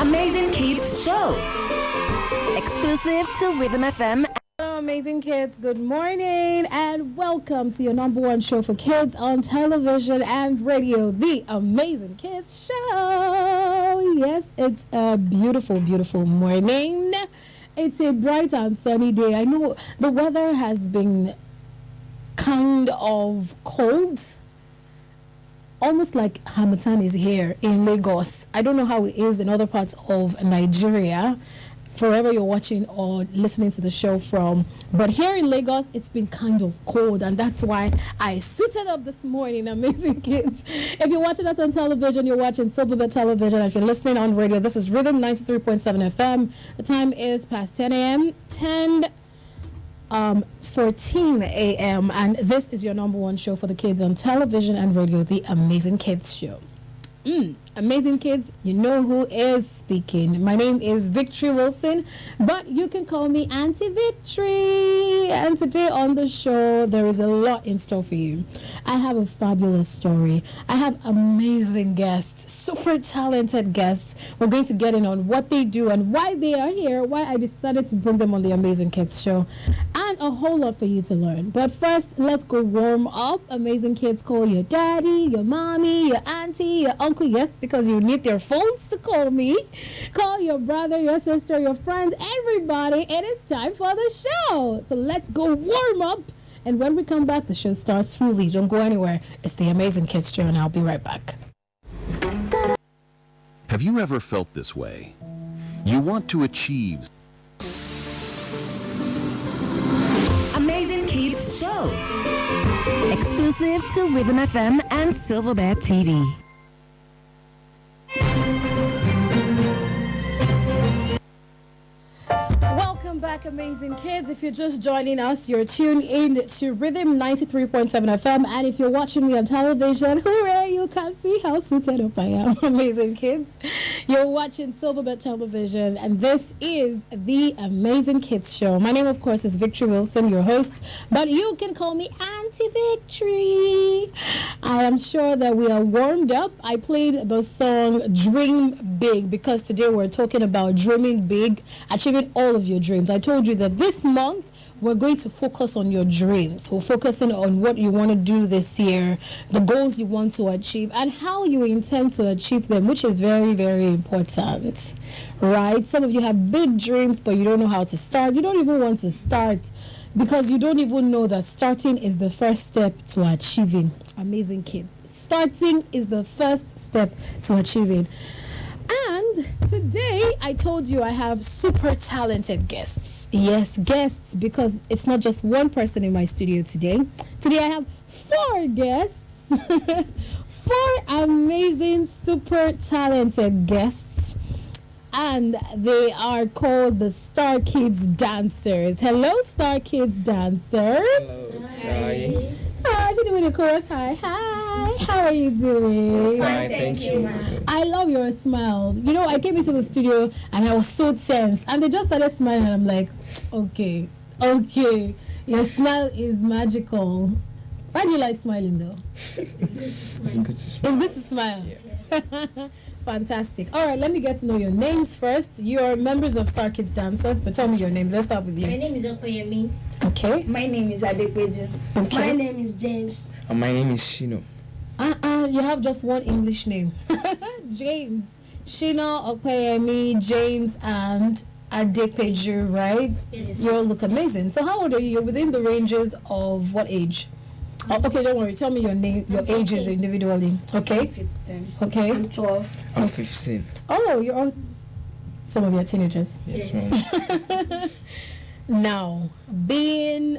Amazing Kids Show. Exclusive to Rhythm FM. Hello, amazing kids. Good morning and welcome to your number one show for kids on television and radio, the Amazing Kids Show. Yes, it's a beautiful, beautiful morning. It's a bright and sunny day. I know the weather has been kind of cold. Almost like Hamilton is here in Lagos. I don't know how it is in other parts of Nigeria, wherever you're watching or listening to the show from. But here in Lagos, it's been kind of cold, and that's why I suited up this morning, amazing kids. If you're watching us on television, you're watching Silverbird Television. If you're listening on radio, this is Rhythm 93.7 FM. The time is past 10 a.m., 14 a.m. and this is your number one show for the kids on television and radio, the Amazing Kids Show. Amazing kids, you know who is speaking. My name is Victory Wilson, but you can call me Auntie Victory. And today on the show, there is a lot in store for you. I have a fabulous story. I have amazing guests, super talented guests. We're going to get in on what they do and why they are here, why I decided to bring them on the Amazing Kids Show, and a whole lot for you to learn. But first, let's go warm up. Amazing kids, call your daddy, your mommy, your auntie, your uncle. Yes, because you need their phones to call me. Call your brother, your sister, your friends, everybody. It is time for the show. So let's go warm up. And when we come back, the show starts fully. Don't go anywhere. It's the Amazing Kids Show, and I'll be right back. Have you ever felt this way? You want to achieve. Amazing Kids Show. Exclusive to Rhythm FM and Silverbird TV. Welcome back, amazing kids. If you're just joining us, you're tuned in to Rhythm 93.7 FM. And if you're watching me on television, hooray, you can see how suited up I am, amazing kids. You're watching Silverbird Television, and this is the Amazing Kids Show. My name, of course, is Victory Wilson, your host, but you can call me Auntie Victory. I am sure that we are warmed up. I played the song Dream Big because today we're talking about dreaming big, achieving all of your dreams. I told you that this month we're going to focus on your dreams. We're focusing on what you want to do this year, the goals you want to achieve, and how you intend to achieve them, which is very, very important, right? Some of you have big dreams, but you don't know how to start. You don't even want to start because you don't even know that starting is the first step to achieving. Amazing kids. Starting is the first step to achieving. And today, I told you I have super talented guests. Yes, guests, because it's not just one person in my studio today. Today, I have 4 guests. 4 amazing, super talented guests. And they are called the Starkids Dancers. Hello, Starkids Dancers. Hello. Hi. Hi, to do with the chorus. Hi. How are you doing? Fine, thank you. I love your smiles. You know, I came into the studio and I was so tense, and they just started smiling, and I'm like, okay, your smile is magical. Why do you like smiling though? It's good to smile. It's good to smile. Yeah. Fantastic. All right, let me get to know your names first. You're members of Starkids Dancers, but tell me your names. Let's start with My you. name is Okoyemi. Okay. My name is Adepeju. Okay. My name is James. And my name is Shino. You have just one English name. James. Shina, Okoyemi, James, and Adepeju, right? Yes. You all look amazing. So how old are you? You're within the ranges of what age? Oh, okay, don't worry. Tell me your name, your I'm ages 15. individually. Okay. 15. Okay. I'm 12. I'm 15. Oh, you're all some of your teenagers. Yes, Yes. ma'am. Now, being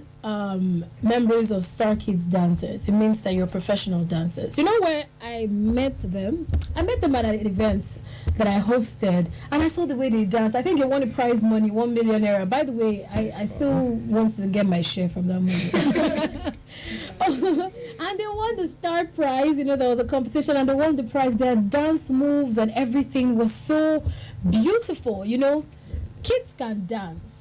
members of Starkids Dancers, it means that you're professional dancers. You know where I met them? I met them at an event that I hosted, and I saw the way they dance. I think they won a prize money, 1 million naira. By the way, I still want to get my share from that money. And they won the star prize. You know, there was a competition, and they won the prize. Their dance moves and everything was so beautiful. You know, kids can dance.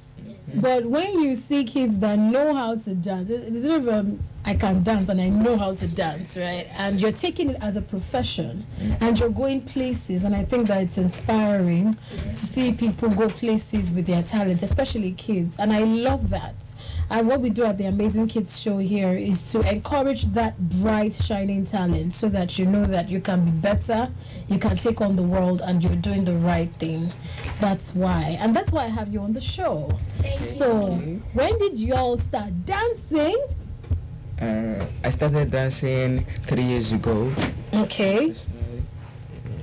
But when you see kids that know how to dance, it's sort of I can dance and I know how to dance, right? And you're taking it as a profession and you're going places, and I think that it's inspiring to see people go places with their talent, especially kids, and I love that. And what we do at the Amazing Kids show here is to encourage that bright, shining talent so that you know that you can be better, you can take on the world, and you're doing the right thing. That's why. And that's why I have you on the show. So, when did y'all start dancing? I started dancing 3 years ago. Okay.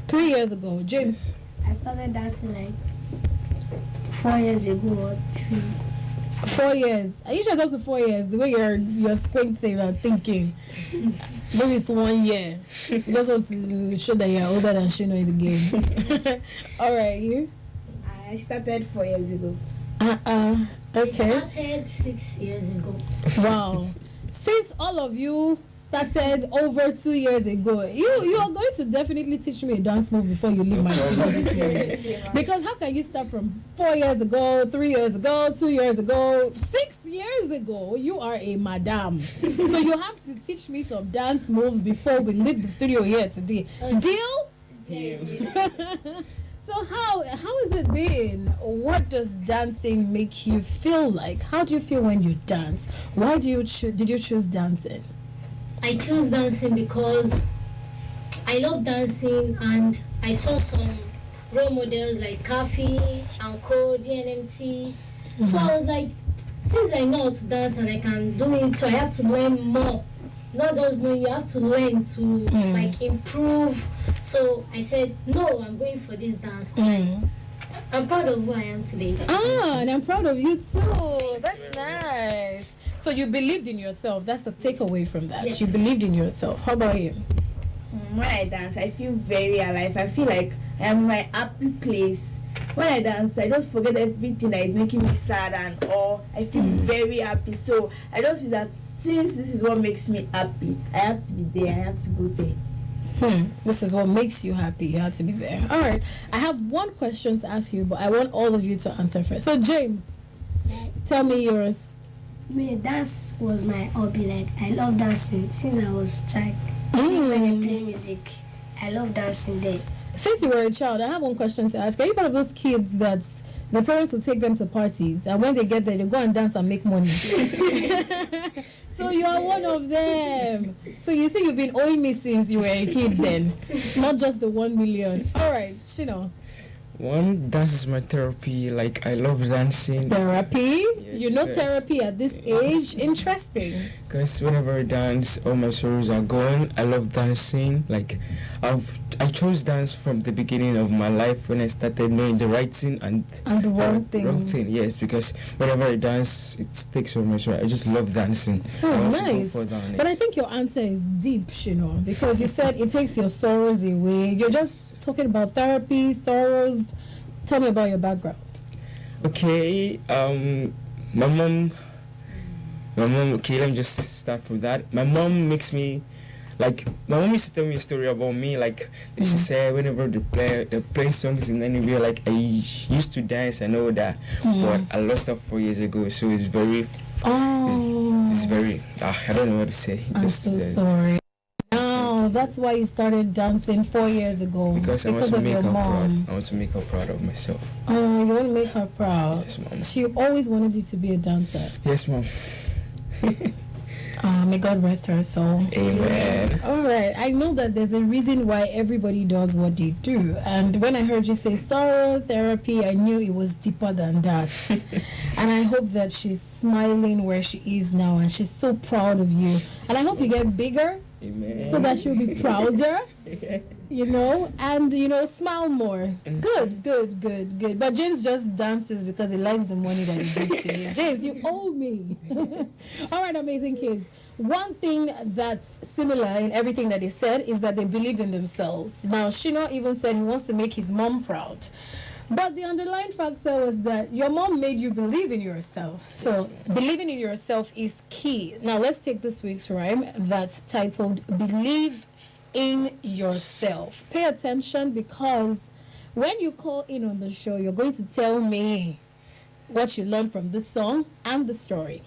3 years ago. James? I started dancing like 4 years ago or 3. 4 years. Are you sure it's up to 4 years? The way you're squinting and thinking. Maybe it's 1 year. You just want to show that you're older than Shino in the game. Alright, you? I started 4 years ago. I Okay. started 6 years ago. Wow. Since all of you started over 2 years ago, you are going to definitely teach me a dance move before you leave my studio this morning. Because how can you start from 4 years ago, 3 years ago, 2 years ago, 6 years ago? You are a madam. So you have to teach me some dance moves before we leave the studio here today. Deal? So how has it been? What does dancing make you feel like? How do you feel when you dance? Why did you choose dancing? I chose dancing because I love dancing and I saw some role models like Kafi, Anko, DNMT. So I was like, since I know how to dance and I can do it, so I have to learn more. Not just know, you have to learn to like improve. So I said, no, I'm going for this dance. I'm proud of who I am today. And I'm proud of you too. That's nice. So you believed in yourself. That's the takeaway from that. Yes. You believed in yourself. How about you? When I dance, I feel very alive. I feel like I am in my happy place. When I dance, I just forget everything that is making me sad and all. I feel very happy. So I just feel that since this is what makes me happy, I have to be there. I have to go there. This is what makes you happy. You have to be there. All right. I have one question to ask you, but I want all of you to answer first. So James, tell me yours. Me, dance was my hobby. Like I love dancing since I was a child. Even when I play music, I love dancing there. Since you were a child, I have one question to ask. Are you part of those kids that the parents will take them to parties, and when they get there, they go and dance and make money? So you are one of them. So you see, you've been owing me since you were a kid then, not just the 1 million. All right, Shino. One, dance is my therapy. Like, I love dancing. Therapy? Yes, You know yes. therapy at this age? Interesting. Because whenever I dance, all my sorrows are gone. I love dancing. Like, I chose dance from the beginning of my life when I started knowing the right thing and And the wrong wrong thing. thing. Yes, because whenever I dance, it takes so much. I just love dancing. I Oh, want to go nice. further on But I it. think your answer is deep, Shino, because you said it takes your sorrows away. You're just talking about therapy, sorrows. Tell me about your background. Okay, my mom, okay, let me just start from that. My mom makes me, like, my mom used to tell me a story about me, like, she said whenever they play songs in anywhere, like, I used to dance and all that, but I lost that 4 years ago, so it's very, it's very, I don't know what to say. I'm Just, so sorry. Oh, that's why you started dancing 4 years ago. Because I want to of make your her mom. proud. I want to make her proud of myself. Oh, you want to make her proud. Yes, mom. She always wanted you to be a dancer. Yes, mom. May God rest her soul. Amen. All right. I know that there's a reason why everybody does what they do. And when I heard you say sorrow therapy, I knew it was deeper than that. And I hope that she's smiling where she is now and she's so proud of you. And I hope you get bigger Amen. so that she'll be prouder. You know, and smile more. Good. But James just dances because he likes the money that he gives to you. James, you owe me. All right, amazing kids. One thing that's similar in everything that they said is that they believed in themselves. Now, Shino even said he wants to make his mom proud. But the underlying factor was that your mom made you believe in yourself. So believing in yourself is key. Now, let's take this week's rhyme that's titled Believe in Yourself. Pay attention, because when you call in on the show, you're going to tell me what you learned from this song and the story.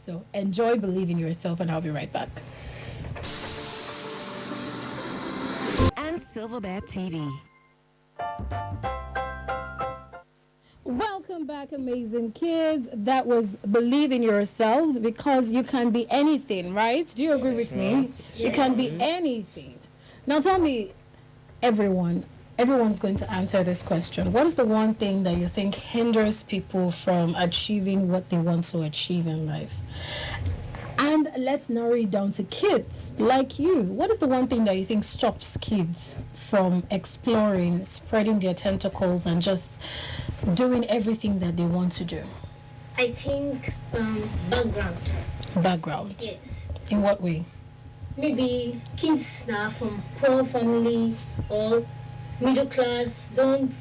So enjoy, believe in yourself, and I'll be right back. And Silverbird TV. Welcome back, amazing kids. That was Believe in Yourself, because you can be anything, right? Do you agree with me? You can be anything. Now tell me, everyone's going to answer this question. What is the one thing that you think hinders people from achieving what they want to achieve in life? And let's narrow it down to kids like you. What is the one thing that you think stops kids from exploring, spreading their tentacles, and just doing everything that they want to do? I think background. Background. Yes. In what way? Maybe kids that are from poor family or middle class don't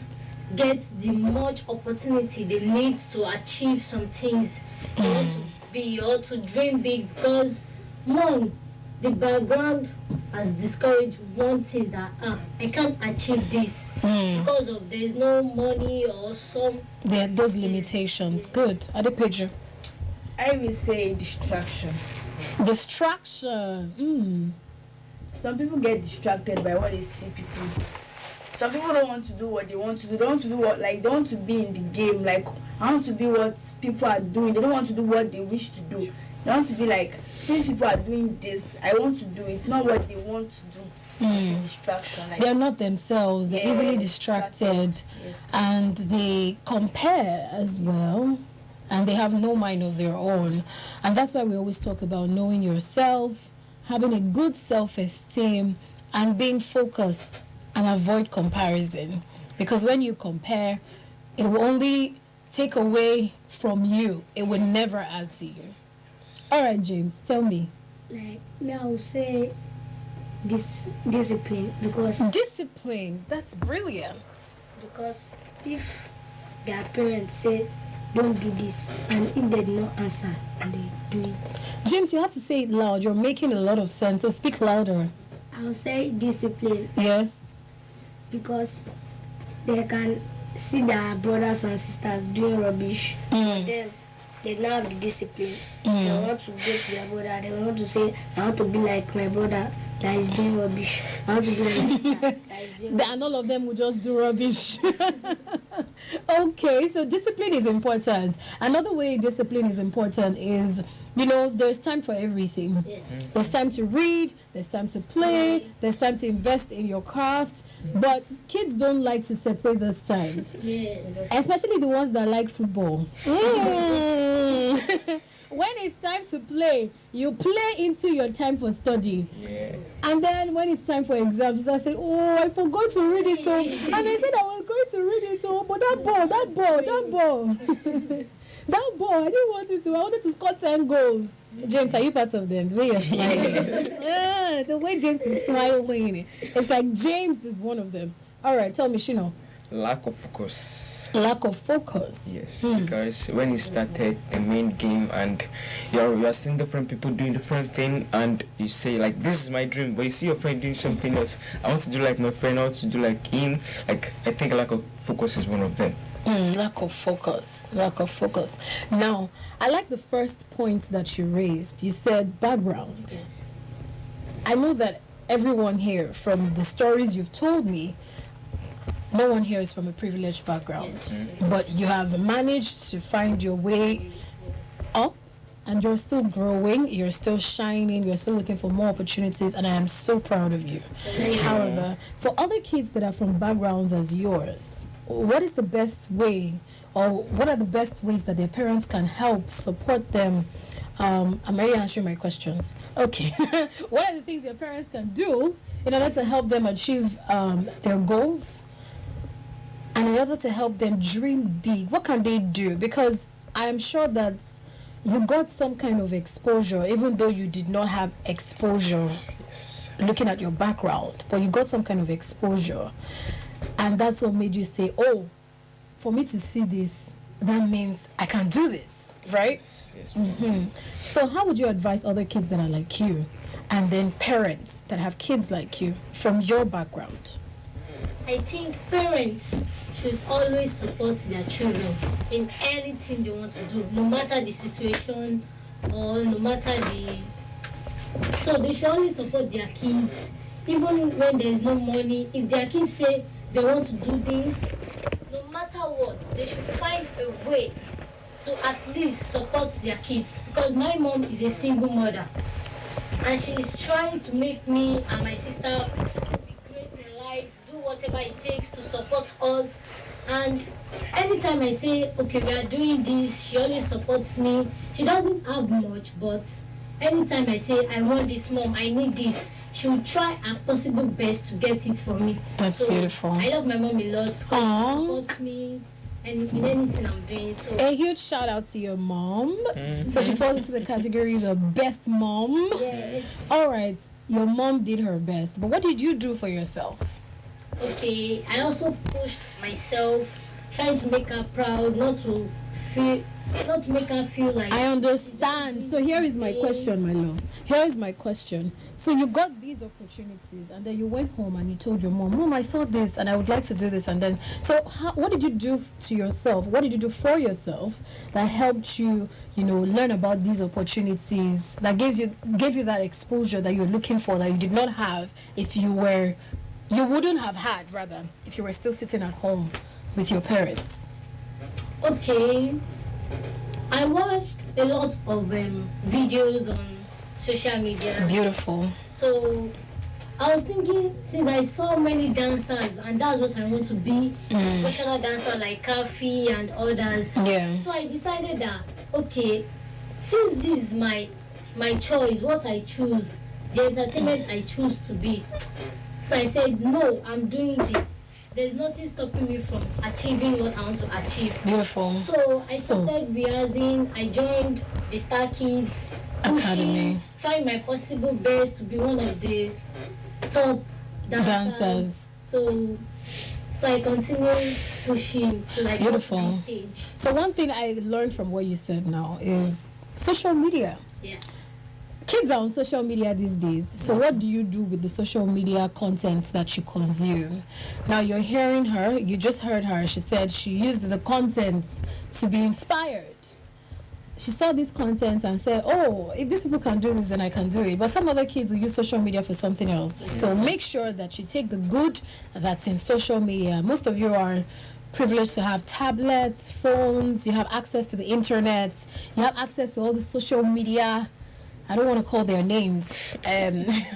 get the much opportunity they need to achieve some things they want to be or to dream big, because one, the background has discouraged one thing that I can't achieve this because of there's no money or some. There are those limitations. Yes. Good. Adepeju. I will say distraction. Distraction. Some people get distracted by what they see people. Some people don't want to do what they want to do. They don't want to do what, like, they want to be in the game. Like, I want to be what people are doing. They don't want to do what they wish to do. They want to be like, since people are doing this, I want to do it. Not what they want to do. It's a distraction. Like, They're not themselves. They're easily distracted. Yes. And they compare as well. And they have no mind of their own. And that's why we always talk about knowing yourself, having a good self-esteem, and being focused, and avoid comparison. Because when you compare, it will only take away from you. It would never add to you. All right, James, tell me. Like me, I would say this discipline, because Discipline. That's brilliant. if their parents say don't do this, and if they do not answer and they do it, James, you have to say it loud. You're making a lot of sense. So speak louder. I would say discipline, Yes. because they can see their brothers and sisters doing rubbish. But then they now have the discipline. They want to go to their brother. They want to say, I want to be like my brother that is doing rubbish. I want to be like my sister that is doing And all of them will just do rubbish. Okay, so discipline is important. Another way discipline is important is, there's time for everything. Yes. There's time to read, there's time to play, there's time to invest in your craft. But kids don't like to separate those times, Yes. especially the ones that like football. When it's time to play, you play into your time for study. Yes. And then when it's time for exams, you start saying, oh, I forgot to read it all. And they said I was going to read it all, but that ball. That ball, I didn't want it to. I wanted to score 10 goals. James, are you part of them? The way you're smiling. Yeah, the way James is smiling. It's like James is one of them. All right, tell me, Shino. Lack of focus. Lack of focus. Yes, because when you started the main game and you're seeing different people doing different thing, and you say like, this is my dream, but you see your friend doing something else. I want to do like my friend, I want to do like him. Like, I think lack of focus is one of them. Lack of focus. Now, I like the first point that you raised. You said background. I know that everyone here, from the stories you've told me, no one here is from a privileged background. But you have managed to find your way up, and you're still growing, you're still shining, you're still looking for more opportunities, and I am so proud of you. However, for other kids that are from backgrounds as yours, what is the best way, or what are the best ways that their parents can help support them? I'm already answering my questions. Okay. What are the things their parents can do in order to help them achieve their goals? And in order to help them dream big, what can they do? Because I am sure that you got some kind of exposure, even though you did not have exposure looking at your background, but you got some kind of exposure. And that's what made you say, oh, for me to see this, that means I can do this, right? Yes. So how would you advise other kids that are like you, and then parents that have kids like you from your background? I think parents should always support their children in anything they want to do, no matter the situation or no matter the. So they should only support their kids, even when there is no money. If their kids say they want to do this, no matter what, they should find a way to at least support their kids. Because my mom is a single mother, and she is trying to make me and my sister be great in life, do whatever it takes to support us. And anytime I say, okay, we are doing this, she always supports me. She doesn't have much, but anytime I say, I want this, mom, I need this, she will try her possible best to get it for me. That's so beautiful. I love my mom a lot because she supports me and in anything I'm doing. So A huge shout out to your mom. So she falls into the categories of best mom. yes. All right, your mom did her best, but what did you do for yourself? Okay, I also pushed myself, trying to make her proud, not to make her feel like I understand. So here is my question, my love. Here is my question. So you got these opportunities, and then you went home and you told your mom, "Mom, I saw this, and I would like to do this." And then, so what did you do to yourself? What did you do for yourself that helped you, learn about these opportunities that gave you that exposure that you're looking for that you did not have if you wouldn't have had rather if you were still sitting at home with your parents? Okay, I watched a lot of videos on social media. Beautiful. So I was thinking, since I saw many dancers, and that's what I want to be, professional dancer like Kafi and others. Yeah. So I decided that, okay, since this is my choice, what I choose, the entertainment I choose to be. So I said, no, I'm doing this. There's nothing stopping me from achieving what I want to achieve. Beautiful. So I started rehearsing. I joined the Starkids Academy. trying my possible best to be one of the top dancers. So I continue pushing till I got to Beautiful. this stage. So one thing I learned from what you said now is social media. Yeah. Kids are on social media these days. So what do you do with the social media content that you consume? Now you're hearing her, you just heard her. She said she used the content to be inspired. She saw this content and said, oh, if these people can do this, then I can do it. But some other kids will use social media for something else. So make sure that you take the good that's in social media. Most of you are privileged to have tablets, phones, you have access to the internet, you have access to all the social media, I don't want to call their names,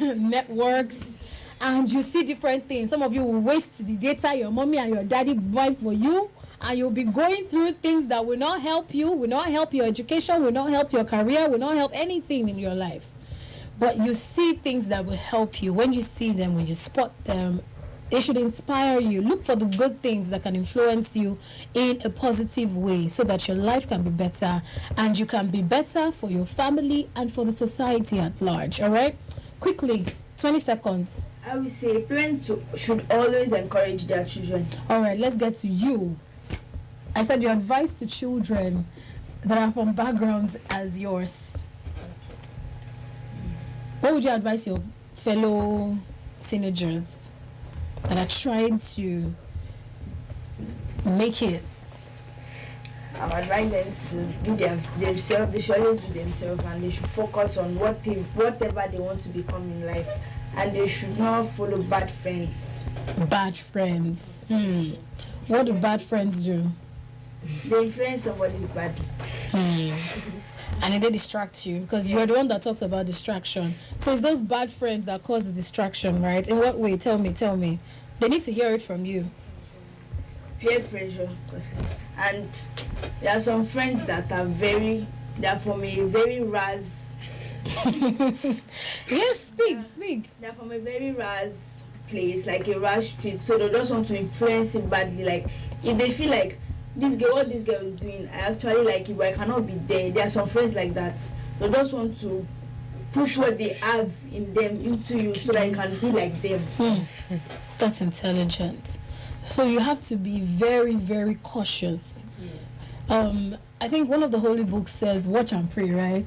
networks, and you see different things. Some of you will waste the data your mommy and your daddy buy for you, and you'll be going through things that will not help you, will not help your education, will not help your career, will not help anything in your life. But you see things that will help you. When you see them, when you spot them, they should inspire you. Look for the good things that can influence you in a positive way so that your life can be better and you can be better for your family and for the society at large. All right? Quickly, 20 seconds. I would say parents should always encourage their children. All right, let's get to you. I said your advice to children that are from backgrounds as yours. What would you advise your fellow teenagers that are trying to make it? I would advise them to be themselves. They should always be themselves, and they should focus on whatever they want to become in life, and they should not follow bad friends. Bad friends. What do bad friends do? They influence somebody badly. And they distract you because you're the one that talks about distraction. So it's those bad friends that cause the distraction, right? In what way? Tell me. They need to hear it from you. Peer pressure, and there are some friends that are from a very ras. Yes, speak. They're from a very ras place, like a ras street. So they just want to influence it badly. Like if they feel like what this girl is doing, I actually like it, but I cannot be there. There are some friends like that. They just want to push what they have in them into you so that you can be like them. That's intelligent. So you have to be very, very cautious. Yes. I think one of the holy books says, watch and pray, right?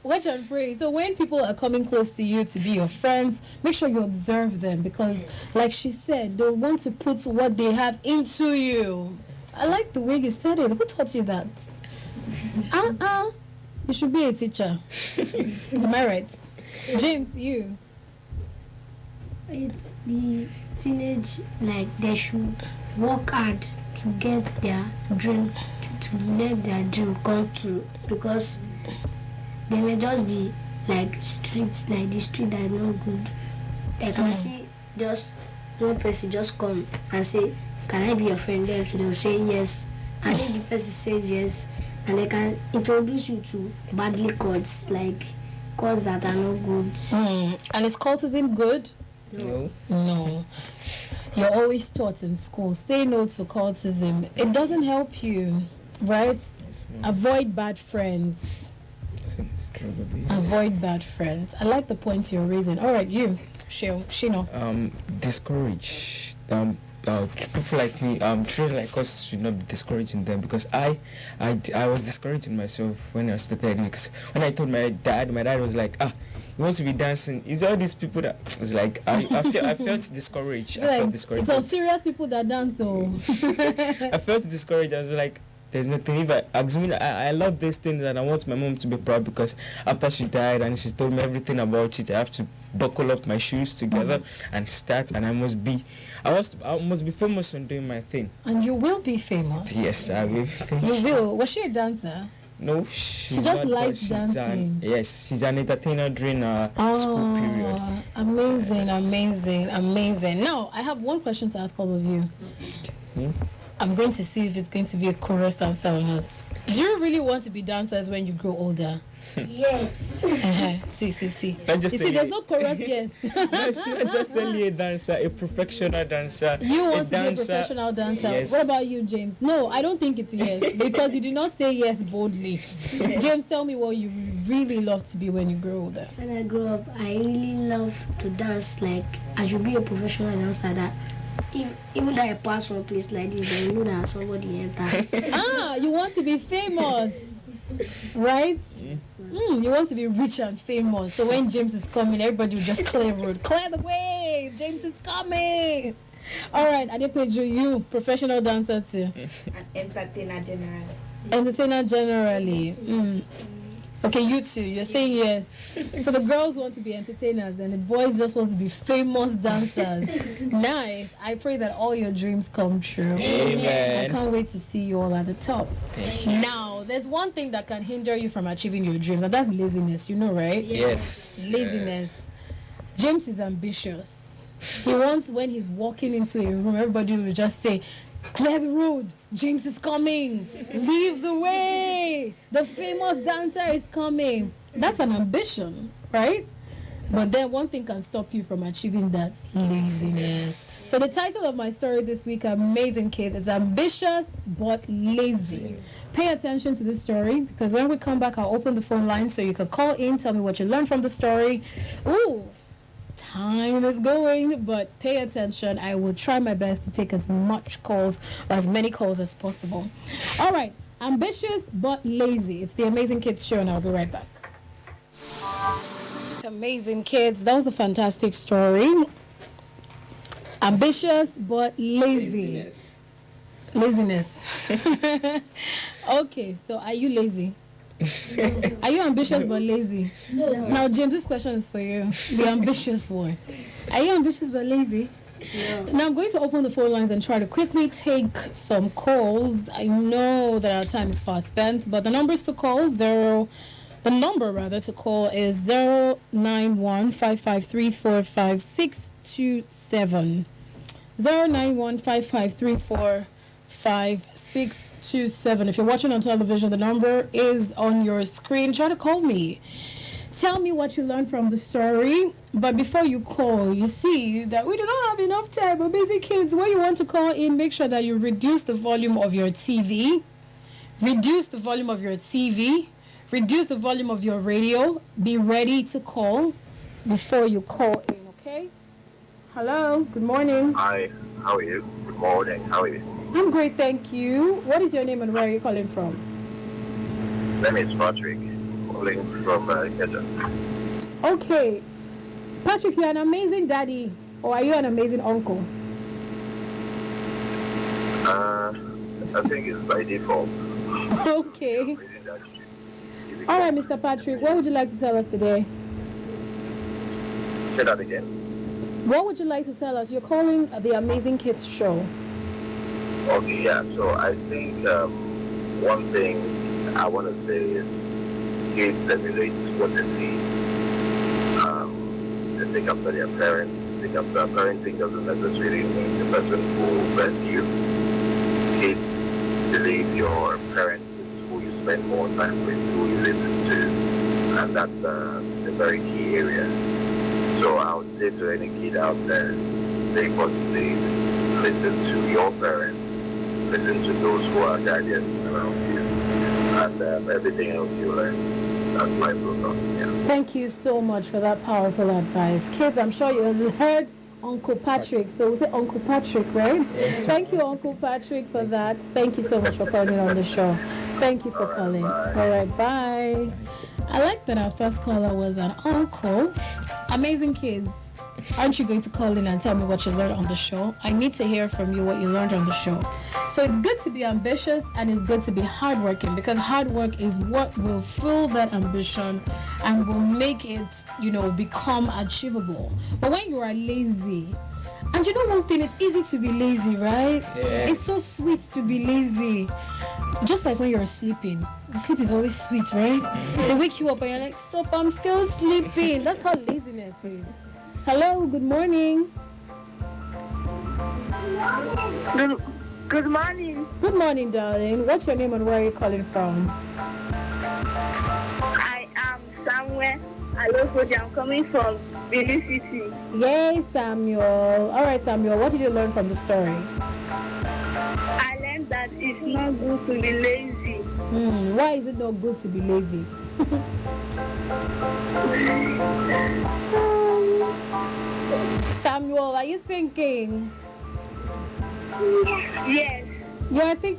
Watch and pray. So when people are coming close to you to be your friends, make sure you observe them because, like she said, they want to put what they have into you. I like the way you said it. Who taught you that? You should be a teacher. Am I right? James, you. It's the teenage, like they should work hard to get their dream, to let their dream come true, because they may just be like streets, like the street that is not good. They can see just one person just come and say, "Can I be your friend?" Then so they'll say yes, and if the person says yes, and they can introduce you to badly courts, like courts that are not good. And is cultism good? No. No. You're always taught in school, say no to cultism. It doesn't help you, right? Avoid bad friends. Avoid bad friends. I like the points you're raising. All right, you, Shino. Discourage. People like me, children like us should not be discouraging them, because I was discouraging myself when I started. Because when I told my dad was like, you want to be dancing? Is all these people that was like, I felt discouraged. I felt discouraged. It's all serious people that dance, oh. I felt discouraged. I was like, there's nothing. If I love these things, and I want my mom to be proud, because after she died and she told me everything about it, I have to buckle up my shoes together and start, and I must be famous on doing my thing. And you will be famous. Yes, I will. You will. Was she a dancer? No, she just likes dancing. Yes, she's an entertainer during school period. Amazing. Now, I have one question to ask all of you. I'm going to see if it's going to be a chorus answer or not. Do you really want to be dancers when you grow older? Yes. See. Not just you see, there's no chorus, yes. Not just only a dancer, a professional dancer. You want to be a professional dancer. Yes. What about you, James? No, I don't think it's yes, because you did not say yes boldly. James, tell me what you really love to be when you grow older. When I grow up, I really love to dance. Like, I should be a professional dancer that even though I pass one place like this, they know that somebody entered. You want to be famous, right? Yes. You want to be rich and famous. So when James is coming, everybody will just clear road. Clear the way! James is coming! All right, Adepeju, you, professional dancer too. An entertainer generally. Entertainer generally. Okay, you two, you're saying yes. So the girls want to be entertainers, then the boys just want to be famous dancers. Nice. I pray that all your dreams come true. Amen. I can't wait to see you all at the top. Thank you. Now, there's one thing that can hinder you from achieving your dreams, and that's laziness, you know, right? Yes. Laziness. James is ambitious. He wants, when he's walking into a room, everybody will just say, "Clear the road, James is coming, leave the way, the famous dancer is coming." That's an ambition, right? But then one thing can stop you from achieving that: laziness. So the title of my story this week, Amazing Kids, is Ambitious but Lazy. Pay attention to this story, because when we come back, I'll open the phone line so you can call in, tell me what you learned from the story. Ooh, time is going, but pay attention. I will try my best to take as many calls as possible. All right, ambitious but lazy. It's the Amazing Kids show, and I'll be right back. Amazing Kids, that was a fantastic story. Ambitious but lazy. Laziness. Okay, so are you lazy? Are you ambitious but lazy? No. Now, James, this question is for you, the ambitious one. Are you ambitious but lazy? No. Now, I'm going to open the phone lines and try to quickly take some calls. I know that our time is fast spent, but the number to call is 091-553-45627. 091-553-45627. If you're watching on television, the number is on your screen. Try to call me. Tell me what you learned from the story. But before you call, you see that we do not have enough time. But Amazing Kids, when you want to call in, make sure that you reduce the volume of your TV. Reduce the volume of your TV. Reduce the volume of your radio. Be ready to call before you call in, okay? Hello, good morning. Hi, how are you? Good morning, how are you? I'm great, thank you. What is your name and where are you calling from? My name is Patrick, calling from Kenya. Okay. Patrick, you're an amazing daddy, or are you an amazing uncle? I think it's by default. Okay. All right, Mr. Patrick, what would you like to tell us today? Say that again. What would you like to tell us? You're calling the Amazing Kids show. Okay, yeah. So I think one thing I want to say is kids emulate what they see. They think after their parents. Think after parenting doesn't necessarily mean the person who birthed you. Kids believe your parents is who you spend more time with, who you listen to, and that's a very key area. So I would say to any kid out there, stay positive, listen to your parents, listen to those who are guardians around you, and everything else you learn. That's my program. Yeah. Thank you so much for that powerful advice. Kids, I'm sure you heard Uncle Patrick. So was it Uncle Patrick, right? Yes. Thank you, Uncle Patrick, for that. Thank you so much for calling on the show. Thank you for calling. Bye. All right, bye. I like that our first caller was an uncle. Amazing kids. Aren't you going to call in and tell me what you learned on the show? I need to hear from you what you learned on the show. So it's good to be ambitious and it's good to be hardworking, because hard work is what will fill that ambition and will make it, become achievable. But when you are lazy, and you know one thing, it's easy to be lazy, right? Yes. It's so sweet to be lazy. Just like when you're sleeping. The sleep is always sweet, right? They wake you up and you're like, stop, I'm still sleeping. That's how laziness is. Hello, good morning. Good morning. Good morning, darling. What's your name and where are you calling from? I am Samuel Alofoji. I'm coming from Benin City. Yay, Samuel. All right, Samuel, what did you learn from the story? I learned that it's not good to be lazy. Why is it not good to be lazy? Samuel, are you thinking? Yes.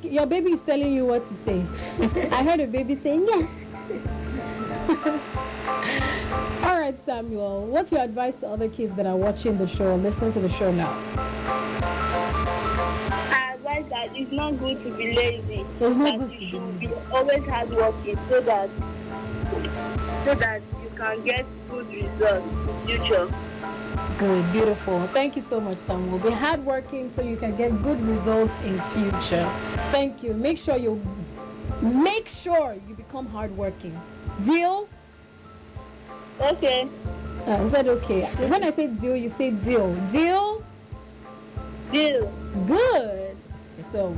Your baby is telling you what to say. I heard a baby saying yes. All right, Samuel, what's your advice to other kids that are watching the show, listening to the show now? I advise that it's not good to be lazy. It's not That good to you be should lazy. always hardworking so that you can get good results in the future. Good, beautiful. Thank you so much, Samuel. Be hardworking so you can get good results in future. Thank you. Make sure you become hardworking. Deal? Okay. Is that okay? When I say deal, you say deal. Deal? Deal. Good. So,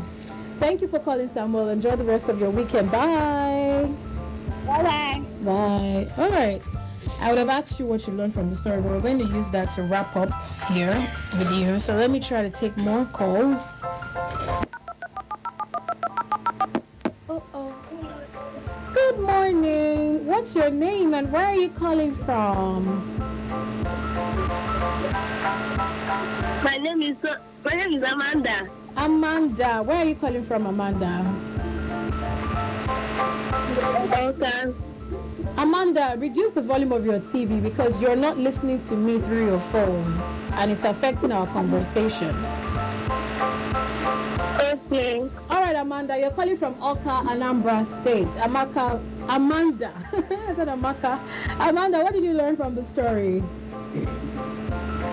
thank you for calling, Samuel. Enjoy the rest of your weekend. Bye. Bye-bye. Bye. All right. I would have asked you what you learned from the story, but we're going to use that to wrap up here with you. So let me try to take more calls. Good morning. What's your name and where are you calling from? My name is Amanda. Amanda. Where are you calling from, Amanda? Okay. Amanda, reduce the volume of your TV because you're not listening to me through your phone and it's affecting our conversation. Okay. All right, Amanda, you're calling from Oka, Anambra State. Amanda. I said Amaka. Amanda, what did you learn from the story?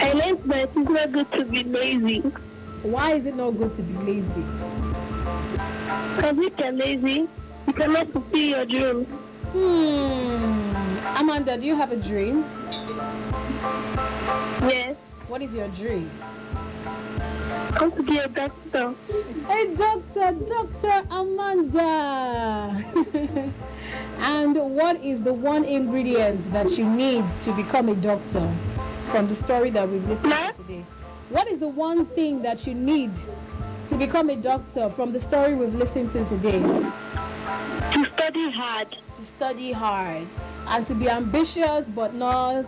I learned that it's not good to be lazy. Why is it not good to be lazy? Because if you're lazy, you cannot fulfill your dreams. Amanda, do you have a dream? Yes. What is your dream? I want to be a doctor. A doctor, Dr. Amanda. And what is the one ingredient that you need to become a doctor from the story that we've listened to today? What is the one thing that you need to become a doctor from the story we've listened to today? To study hard. To study hard and to be ambitious but not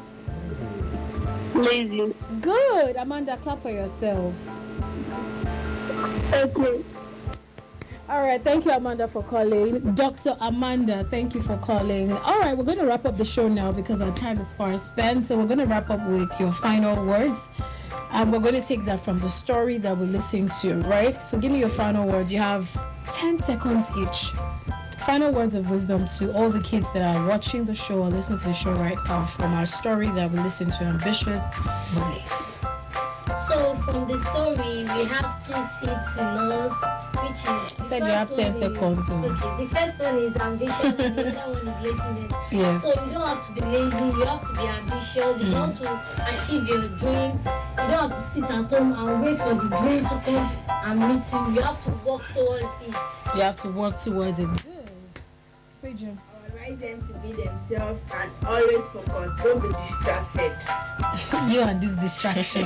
Lazy. good. Amanda, clap for yourself. Okay. All right, thank you, Amanda, for calling. Dr. Amanda, thank you for calling. All right, we're going to wrap up the show now because our time is far spent. So we're going to wrap up with your final words. And we're going to take that from the story that we listened to, right? So give me your final words. You have 10 seconds each. final words of wisdom to all the kids that are watching the show or listening to the show right now from our story that we listen to, Ambitious but Lazy. So from the story, we have two seeds in us, which is the Said you have first 10 one seconds. Okay, the first one is ambition and the other one is laziness. Yes. So you don't have to be lazy, you have to be ambitious, you want to achieve your dream. You don't have to sit at home and wait for the dream to come and meet you. You have to work towards it. You have to work towards it. Good. Pedro. Advise them to be themselves and always focus. Don't be distracted. You and this distraction.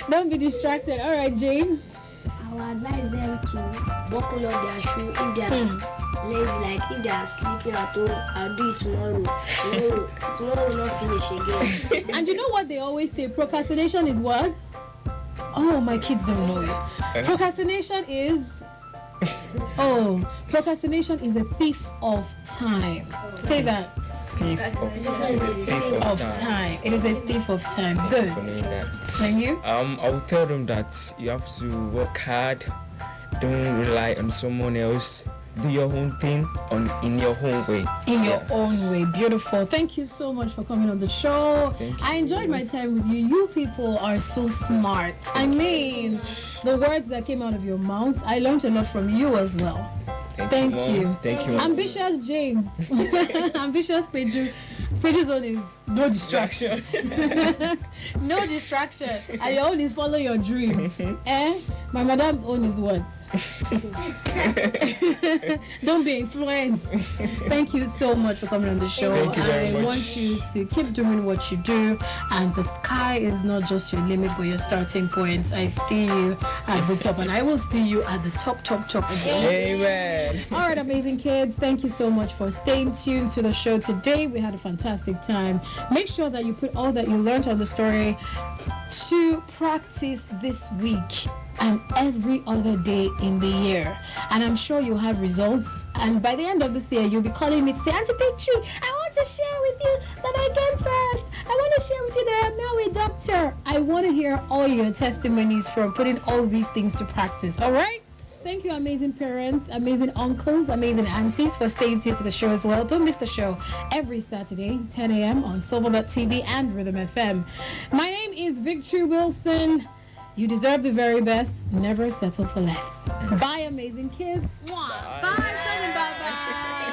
Don't be distracted. All right, James. I will advise them to buckle up their shoe if they are lazy, like if they are sleeping at home. I'll do it tomorrow. Tomorrow will not finish again. And you know what they always say? Procrastination is what? Oh, my kids don't know it. Procrastination is... procrastination is a thief of time. Say that. Thief Of time. It is a thief of time. Good. for knowing that. Thank you. I will tell them that you have to work hard. Don't rely on someone else. Do your own thing in your own way. In your own way. Beautiful. Thank you so much for coming on the show. Thank you. I enjoyed my time with you. You people are so smart. I mean, the words that came out of your mouths, I learned a lot from you as well. Thank Mom. you. Thank you. Mom. Ambitious James. Ambitious Pedro. Pedro's own is no distraction. No distraction. And your own is follow your dreams. My madam's own is what? Don't be influenced. Thank you so much for coming on the show. Thank you very much. I want you to keep doing what you do, and the sky is not just your limit but your starting point. I see you at the top, and I will see you at the top again. Amen. All right, amazing kids, thank you so much for staying tuned to the show today. We had a fantastic time. Make sure that you put all that you learned on the story to practice this week and every other day in the year, and I'm sure you'll have results. And by the end of this year, you'll be calling me to say, Auntie Picture, I want to share with you that I came first. I want to share with you that I'm now a doctor. I want to hear all your testimonies from putting all these things to practice. All right. Thank you, amazing parents, amazing uncles, amazing aunties, for staying tuned to the show as well. Don't miss the show every Saturday, 10 a.m. on Silverbird TV and Rhythm FM. My name is Victory Wilson. You deserve the very best. Never settle for less. Bye, amazing kids. Mwah. Bye. Tell them bye-bye.